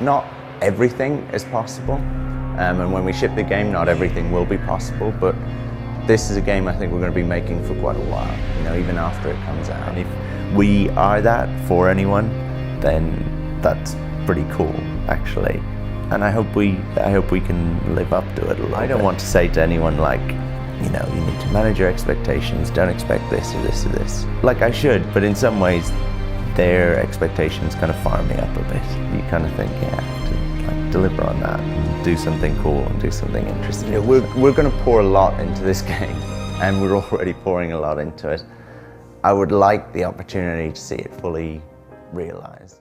not everything is possible, and when we ship the game, not everything will be possible, but this is a game I think we're going to be making for quite a while, you know, even after it comes out. And if we are that for anyone, then that's pretty cool, actually. And I hope we can live up to it a little bit. I don't want to say to anyone like, you know, you need to manage your expectations, don't expect this or this or this. Like I should, but in some ways, their expectations kind of fire me up a bit. You kind of think, yeah, I have to like, deliver on that and do something cool and do something interesting. Yeah, we're going to pour a lot into this game, and we're already pouring a lot into it. I would like the opportunity to see it fully realized.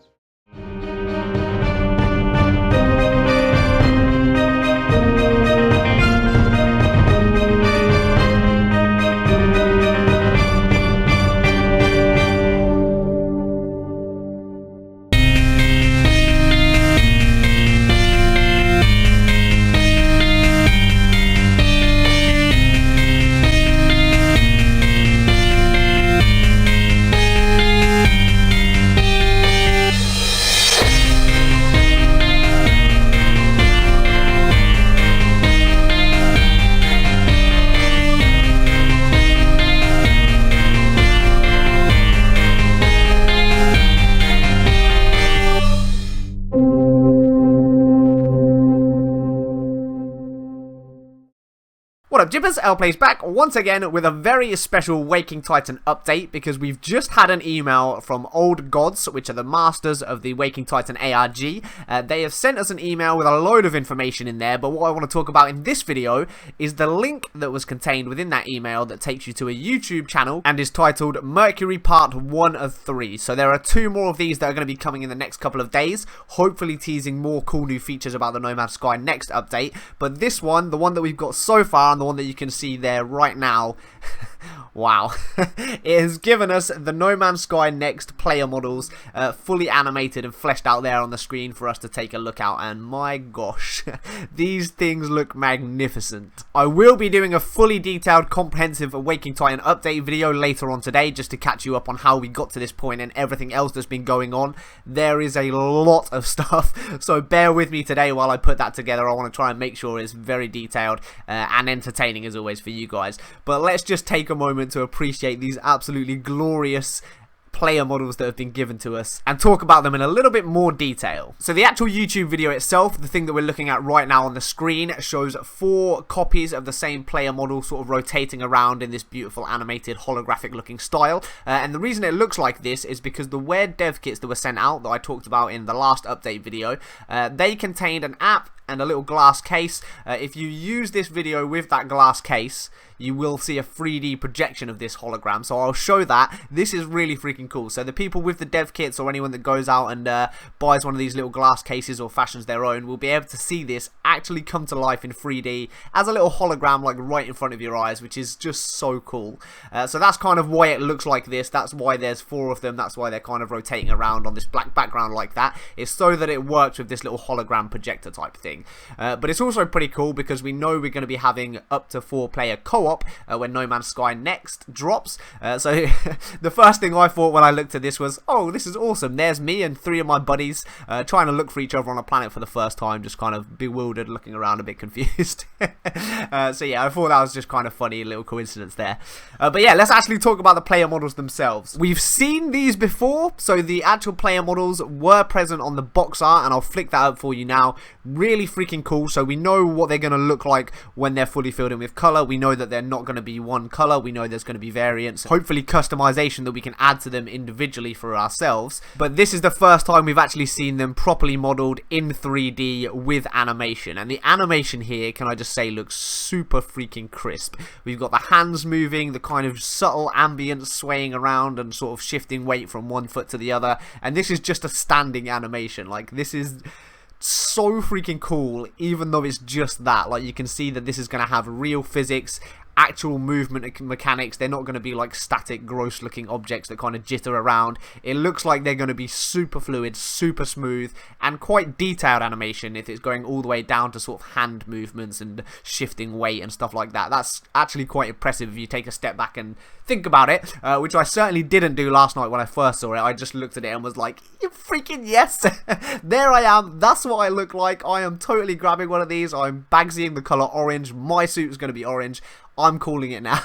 What up, Jippers? LPlays back once again with a very special Waking Titan update, because we've just had an email from Old Gods, which are the masters of the Waking Titan ARG. They have sent us an email with a load of information in there, but what I want to talk about in this video is the link that was contained within that email that takes you to a YouTube channel and is titled Mercury Part 1 of 3. So there are 2 more of these that are going to be coming in the next couple of days, hopefully teasing more cool new features about the No Man's Sky next update. But this one, the one that we've got so far, and the one that you can see there right now, wow, it has given us the No Man's Sky Next player models fully animated and fleshed out there on the screen for us to take a look at, and my gosh, these things look magnificent. I will be doing a fully detailed comprehensive Waking Titan update video later on today, just to catch you up on how we got to this point and everything else that's been going on. There is a lot of stuff, so bear with me today while I put that together. I want to try and make sure it's very detailed and entertaining as always for you guys. But let's just take a moment to appreciate these absolutely glorious player models that have been given to us and talk about them in a little bit more detail. So the actual YouTube video itself, the thing that we're looking at right now on the screen, shows 4 copies of the same player model sort of rotating around in this beautiful animated holographic looking style, and the reason it looks like this is because the Weird dev kits that were sent out that I talked about in the last update video, they contained an app and a little glass case. If you use this video with that glass case, you will see a 3D projection of this hologram, so I'll show that. This is really freaking cool. So the people with the dev kits, or anyone that goes out and buys one of these little glass cases or fashions their own, will be able to see this actually come to life in 3D as a little hologram, like right in front of your eyes, which is just so cool. So that's kind of why it looks like this. That's why there's 4 of them. That's why they're kind of rotating around on this black background like that. It's so that it works with this little hologram projector type thing. But it's also pretty cool because we know we're going to be having up to 4-player co-op when No Man's Sky Next drops. So the first thing I thought when I looked at this was, oh, this is awesome. There's me and 3 of my buddies trying to look for each other on a planet for the first time, just kind of bewildered, looking around a bit confused. So yeah, I thought that was just kind of funny, a little coincidence there. But yeah, let's actually talk about the player models themselves. We've seen these before, so the actual player models were present on the box art, and I'll flick that up for you now. Really freaking cool. So we know what they're going to look like when they're fully filled in with color. We know that they're not going to be one color. We know there's going to be variants, hopefully customization that we can add to them individually for ourselves. But this is the first time we've actually seen them properly modeled in 3D with animation, and the animation here, can I just say, looks super freaking crisp. We've got the hands moving, the kind of subtle ambience swaying around and sort of shifting weight from one foot to the other, and this is just a standing animation. Like, this is so freaking cool, even though it's just that. Like, you can see that this is going to have real physics actual movement mechanics. They're not going to be like static, gross looking objects that kind of jitter around. It looks like they're going to be super fluid, super smooth, and quite detailed animation if it's going all the way down to sort of hand movements and shifting weight and stuff like that. That's actually quite impressive if you take a step back and think about it, which I certainly didn't do last night when I first saw it. I just looked at it and was like, you freaking yes! There I am, that's what I look like. I am totally grabbing one of these. I'm Bagsying the colour orange. My suit is going to be orange. I'm calling it now.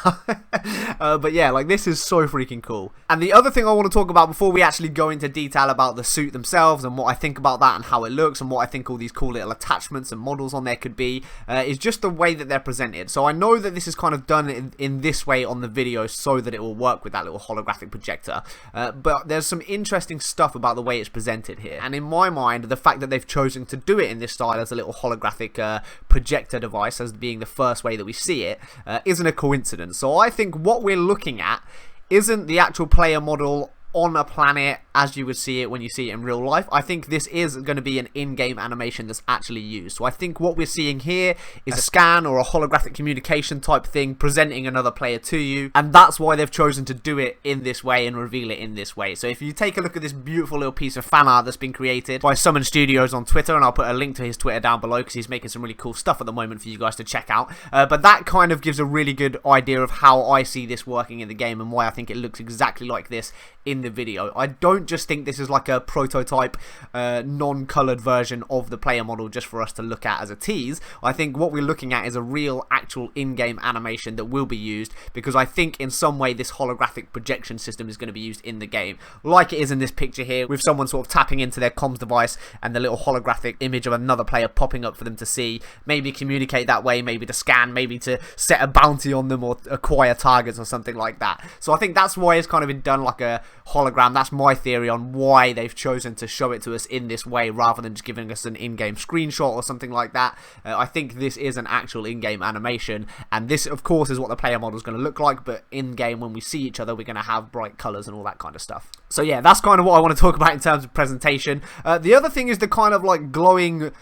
But yeah, like, this is so freaking cool. And the other thing I want to talk about before we actually go into detail about the suit themselves and what I think about that and how it looks and what I think all these cool little attachments and models on there could be, is just the way that they're presented. So I know that this is kind of done in this way on the video so that it will work with that little holographic projector. But there's some interesting stuff about the way it's presented here. And in my mind, the fact that they've chosen to do it in this style as a little holographic projector device as being the first way that we see it, isn't a coincidence. So I think what we're looking at isn't the actual player model on a planet as you would see it when you see it in real life. I think this is going to be an in-game animation that's actually used. So I think what we're seeing here is a scan or a holographic communication type thing presenting another player to you, and that's why they've chosen to do it in this way and reveal it in this way. So if you take a look at this beautiful little piece of fan art that's been created by Summon Studios on Twitter, and I'll put a link to his Twitter down below because he's making some really cool stuff at the moment for you guys to check out, but that kind of gives a really good idea of how I see this working in the game and why I think it looks exactly like this in the video. I don't just think this is like a prototype non-colored version of the player model just for us to look at as a tease. I think what we're looking at is a real actual in-game animation that will be used, because I think in some way this holographic projection system is going to be used in the game, like it is in this picture here, with someone sort of tapping into their comms device and the little holographic image of another player popping up for them to see, maybe communicate that way, maybe to scan, maybe to set a bounty on them or acquire targets or something like that. So I think that's why it's kind of been done like a hologram. That's my theory on why they've chosen to show it to us in this way rather than just giving us an in-game screenshot or something like that. I think this is an actual in-game animation, and this of course is what the player model is going to look like, but in-game when we see each other we're going to have bright colours and all that kind of stuff. So yeah, that's kind of what I want to talk about in terms of presentation. The other thing is the kind of like glowing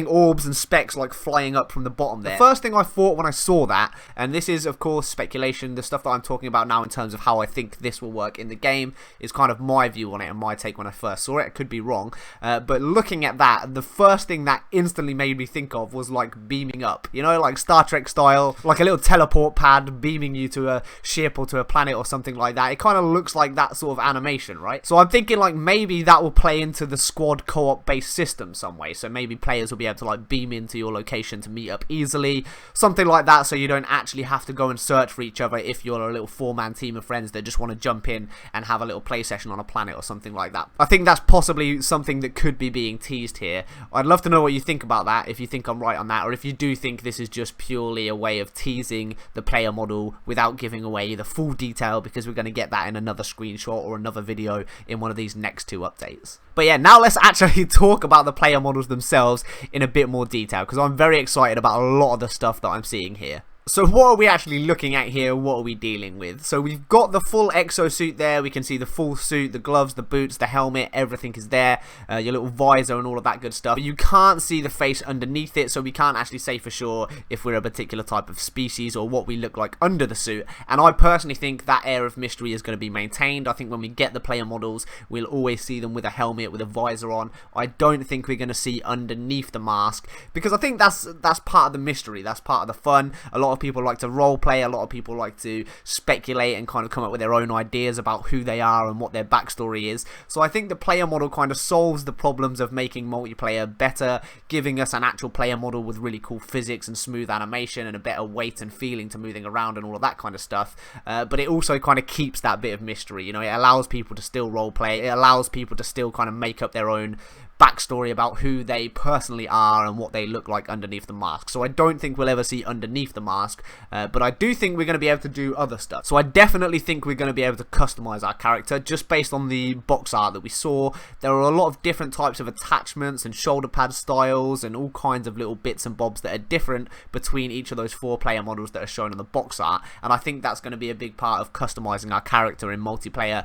orbs and specks like flying up from the bottom there. The first thing I thought when I saw that, and this is of course speculation, the stuff that I'm talking about now in terms of how I think this will work in the game is kind of my view on it and my take when I first saw it. I could be wrong, but looking at that, the first thing that instantly made me think of was like beaming up, you know, like Star Trek style, like a little teleport pad beaming you to a ship or to a planet or something like that. It kind of looks like that sort of animation, right? So I'm thinking like maybe that will play into the squad co-op based system some way, so maybe players will be able to like beam into your location to meet up easily, something like that, so you don't actually have to go and search for each other if you're a little four-man team of friends that just want to jump in and have a little play session on a planet or something like that. I think that's possibly something that could be being teased here. I'd love to know what you think about that, if you think I'm right on that, or if you do think this is just purely a way of teasing the player model without giving away the full detail, because we're going to get that in another screenshot or another video in one of these next two updates. But yeah, now let's actually talk about the player models themselves in a bit more detail, because I'm very excited about a lot of the stuff that I'm seeing here. So what are we actually looking at here? What are we dealing with? So we've got the full exosuit there. We can see the full suit, the gloves, the boots, the helmet, everything is there. Your little visor and all of that good stuff. But you can't see the face underneath it, so we can't actually say for sure if we're a particular type of species or what we look like under the suit. And I personally think that air of mystery is going to be maintained. I think when we get the player models, we'll always see them with a helmet, with a visor on. I don't think we're going to see underneath the mask, because I think that's part of the mystery. That's part of the fun. A lot of people like to role play, a lot of people like to speculate and kind of come up with their own ideas about who they are and what their backstory is. So I think the player model kind of solves the problems of making multiplayer better, giving us an actual player model with really cool physics and smooth animation and a better weight and feeling to moving around and all of that kind of stuff. But it also kind of keeps that bit of mystery, you know, it allows people to still role play, it allows people to still kind of make up their own backstory about who they personally are and what they look like underneath the mask. So I don't think we'll ever see underneath the mask, but I do think we're going to be able to do other stuff. So I definitely think we're going to be able to customize our character just based on the box art that we saw. There are a lot of different types of attachments and shoulder pad styles and all kinds of little bits and bobs that are different between each of those 4 player models that are shown on the box art, and I think that's going to be a big part of customizing our character in multiplayer,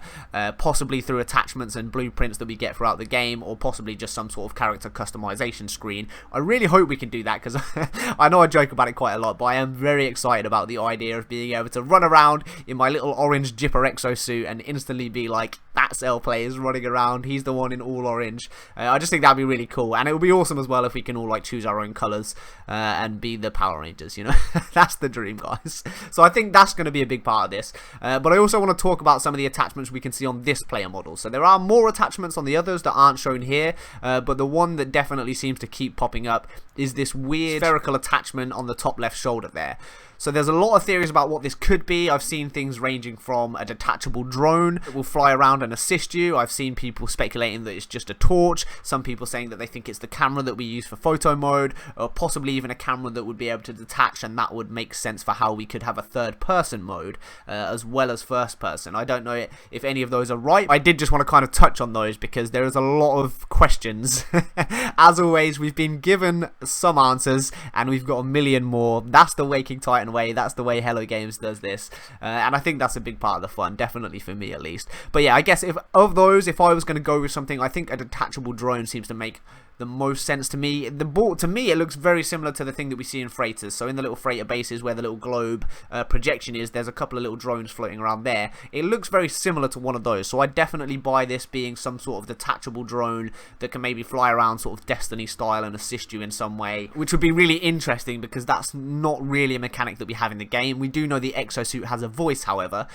possibly through attachments and blueprints that we get throughout the game, or possibly just some sort of character customization screen. I really hope we can do that, because I know I joke about it quite a lot, but I am very excited about the idea of being able to run around in my little orange Jipper exosuit and instantly be like, that's L-Play is running around, he's the one in all orange. I just think that'd be really cool, and it would be awesome as well if we can all like choose our own colours and be the Power Rangers, you know. That's the dream, guys. So I think that's going to be a big part of this. But I also want to talk about some of the attachments we can see on this player model. So there are more attachments on the others that aren't shown here, but the one that definitely seems to keep popping up is this weird spherical attachment on the top left shoulder there. So there's a lot of theories about what this could be. I've seen things ranging from a detachable drone that will fly around and assist you. I've seen people speculating that it's just a torch. Some people saying that they think it's the camera that we use for photo mode, or possibly even a camera that would be able to detach, and that would make sense for how we could have a third person mode as well as first person. I don't know if any of those are right. I did just want to kind of touch on those because there is a lot of questions. As always, we've been given some answers and we've got a million more. That's the Waking Titan way. That's the way Hello Games does this, and I think that's a big part of the fun, definitely for me at least. But yeah, I guess if I was going to go with something, I think a detachable drone seems to make the most sense to me. To me, it looks very similar to the thing that we see in freighters. So in the little freighter bases where the little globe projection is, there's a couple of little drones floating around there. It looks very similar to one of those. So I definitely buy this being some sort of detachable drone that can maybe fly around sort of Destiny style and assist you in some way, which would be really interesting because that's not really a mechanic that we have in the game. We do know the exosuit has a voice, however,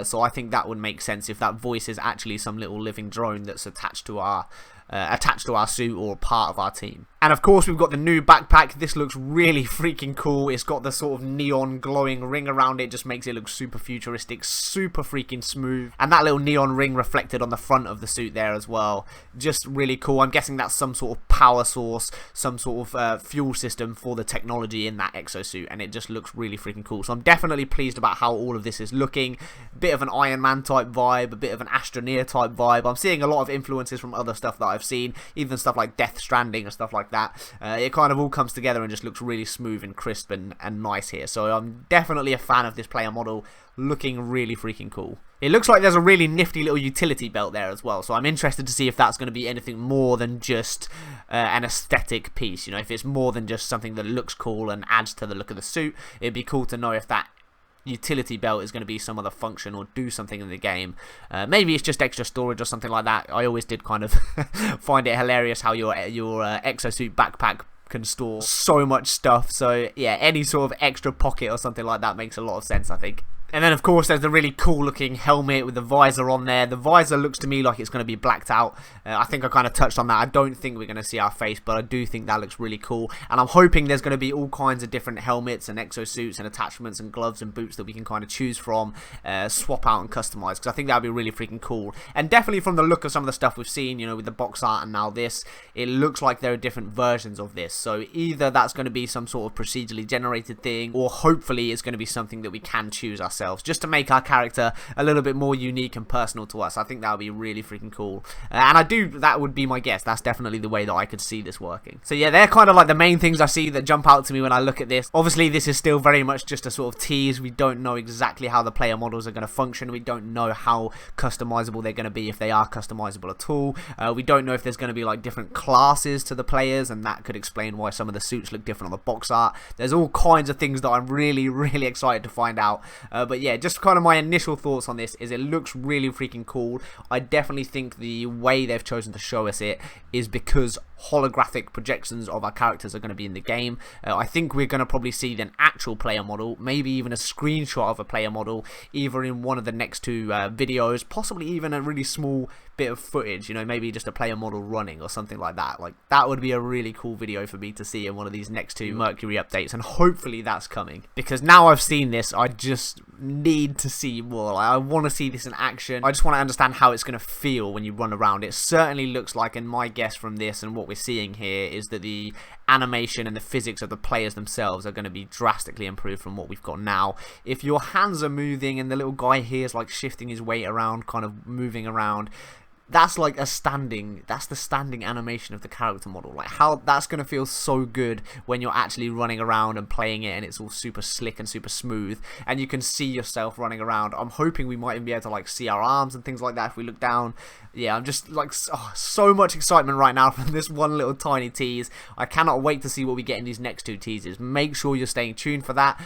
so I think that would make sense if that voice is actually some little living drone that's attached to our suit or part of our team. And of course we've got the new backpack. This looks really freaking cool. It's got the sort of neon glowing ring around it, just makes it look super futuristic, super freaking smooth, and that little neon ring reflected on the front of the suit there as well, just really cool. I'm guessing that's some sort of power source, some sort of fuel system for the technology in that exosuit, and it just looks really freaking cool. So I'm definitely pleased about how all of this is looking. A bit of an Iron Man type vibe, a bit of an Astroneer type vibe. I'm seeing a lot of influences from other stuff that I've seen, even stuff like Death Stranding and stuff like that. It kind of all comes together and just looks really smooth and crisp and nice here. So I'm definitely a fan of this player model, looking really freaking cool. It looks like there's a really nifty little utility belt there as well, so I'm interested to see if that's going to be anything more than just an aesthetic piece. You know, if it's more than just something that looks cool and adds to the look of the suit, it'd be cool to know if that utility belt is going to be some other function or do something in the game. Maybe it's just extra storage or something like that. I always did kind of find it hilarious how your exosuit backpack can store so much stuff. So yeah, any sort of extra pocket or something like that makes a lot of sense, I think. And then of course there's the really cool looking helmet with the visor on there. The visor looks to me like it's going to be blacked out. I think I kind of touched on that. I don't think we're going to see our face, but I do think that looks really cool. And I'm hoping there's going to be all kinds of different helmets and exosuits and attachments and gloves and boots that we can kind of choose from, swap out and customize, because I think that would be really freaking cool. And definitely from the look of some of the stuff we've seen, you know, with the box art and now this, it looks like there are different versions of this. So either that's going to be some sort of procedurally generated thing, or hopefully it's going to be something that we can choose ourselves, just to make our character a little bit more unique and personal to us. I think that would be really freaking cool, and that would be my guess. That's definitely the way that I could see this working. So yeah, they're kind of like the main things I see that jump out to me when I look at this. Obviously this is still very much just a sort of tease. We don't know exactly how the player models are going to function. We don't know how customizable they're going to be, if they are customizable at all. We don't know if there's going to be like different classes to the players, and that could explain why some of the suits look different on the box art. There's all kinds of things that I'm really excited to find out, but yeah, just kind of my initial thoughts on this is it looks really freaking cool. I definitely think the way they've chosen to show us it is because holographic projections of our characters are going to be in the game. I think we're going to probably see an actual player model, maybe even a screenshot of a player model, either in one of the next two videos, possibly even a really small bit of footage, you know, maybe just a player model running or something like that. Like, that would be a really cool video for me to see in one of these next two Mercury updates, and hopefully that's coming, because now I've seen this, I just need to see more. Like, I want to see this in action. I just want to understand how it's going to feel when you run around. It certainly looks like, and my guess from this and what we're seeing here is that the animation and the physics of the players themselves are going to be drastically improved from what we've got now. If your hands are moving and the little guy here is like shifting his weight around, kind of moving around, that's like that's the standing animation of the character model. Like how that's gonna feel so good when you're actually running around and playing it, and it's all super slick and super smooth, and you can see yourself running around. I'm hoping we might even be able to like see our arms and things like that if we look down. Yeah, I'm just like so much excitement right now from this one little tiny tease. I cannot wait to see what we get in these next 2 teasers. Make sure you're staying tuned for that.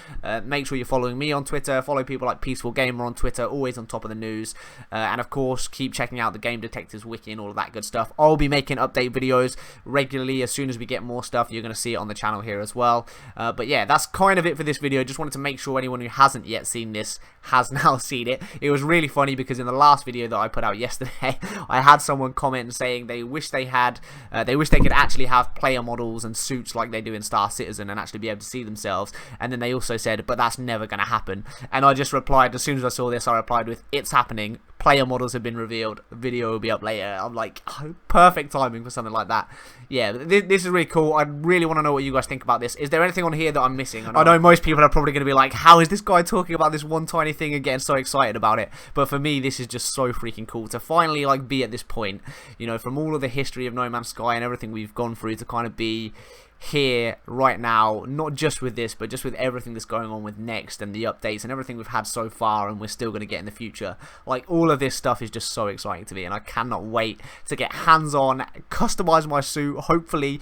Make sure you're following me on Twitter, follow people like Peaceful Gamer on Twitter, always on top of the news, and of course keep checking out the Game Detectives wiki and all of that good stuff. I'll be making update videos regularly. As soon as we get more stuff, you're going to see it on the channel here as well. But yeah, that's kind of it for this video. Just wanted to make sure anyone who hasn't yet seen this has now seen it. It was really funny because in the last video that I put out yesterday, I had someone comment saying they wish they could actually have player models and suits like they do in Star Citizen and actually be able to see themselves. And then they also said, but that's never going to happen. And I just replied, as soon as I saw this, I replied with, it's happening. Player models have been revealed. Video will be up later. I'm like, oh, perfect timing for something like that. Yeah, this is really cool. I really want to know what you guys think about this. Is there anything on here that I'm missing? I know most people are probably going to be like, how is this guy talking about this one tiny thing and getting so excited about it? But for me, this is just so freaking cool to finally like be at this point. You know, from all of the history of No Man's Sky and everything we've gone through to kind of be here right now, not just with this, but just with everything that's going on with Next and the updates and everything we've had so far and we're still going to get in the future. Like, all of this stuff is just so exciting to me, and I cannot wait to get hands-on, customize my suit, hopefully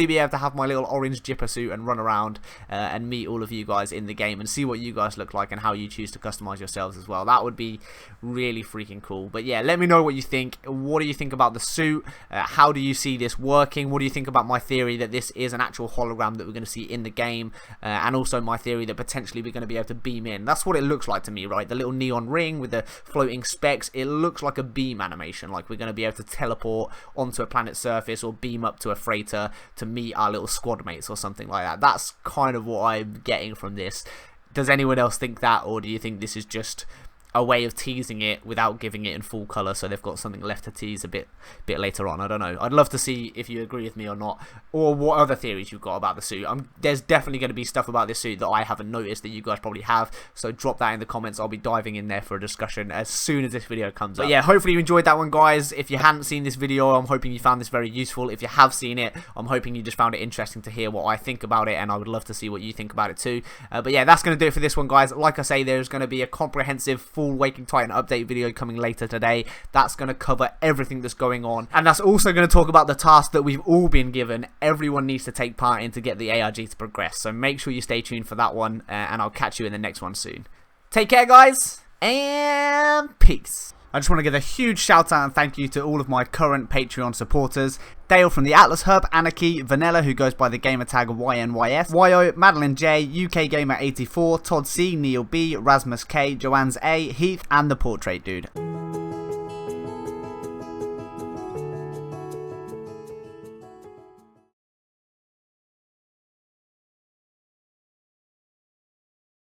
be able to have my little orange Jipper suit and run around and meet all of you guys in the game and see what you guys look like and how you choose to customize yourselves as well. That would be really freaking cool. But yeah, let me know what you think. What do you think about the suit? How do you see this working? What do you think about my theory that this is an actual hologram that we're going to see in the game, and also my theory that potentially we're going to be able to beam in? That's what it looks like to me, right? The little neon ring with the floating specks, it looks like a beam animation, like we're going to be able to teleport onto a planet's surface or beam up to a freighter to meet our little squad mates or something like that. That's kind of what I'm getting from this. Does anyone else think that, or do you think this is just a way of teasing it without giving it in full color, so they've got something left to tease a bit later on? I don't know. I'd love to see if you agree with me or not, or what other theories you've got about the suit. There's definitely going to be stuff about this suit that I haven't noticed that you guys probably have, so drop that in the comments. I'll be diving in there for a discussion as soon as this video comes up. But yeah, hopefully you enjoyed that one, guys. If you hadn't seen this video, I'm hoping you found this very useful. If you have seen it, I'm hoping you just found it interesting to hear what I think about it, and I would love to see what you think about it too. But yeah, that's going to do it for this one, guys. Like I say, there's going to be a comprehensive full Waking Titan update video coming later today. That's going to cover everything that's going on, and that's also going to talk about the task that we've all been given. Everyone needs to take part in to get the ARG to progress, so make sure you stay tuned for that one, and I'll catch you in the next one soon. Take care, guys, and peace. I just want to give a huge shout out and thank you to all of my current Patreon supporters: Dale from the Atlas Hub, Anarchy, Vanilla, who goes by the gamer tag YNYS, Wyo, Madeline J, UK Gamer 84, Todd C, Neil B, Rasmus K, Joanne's A, Heath, and the Portrait Dude.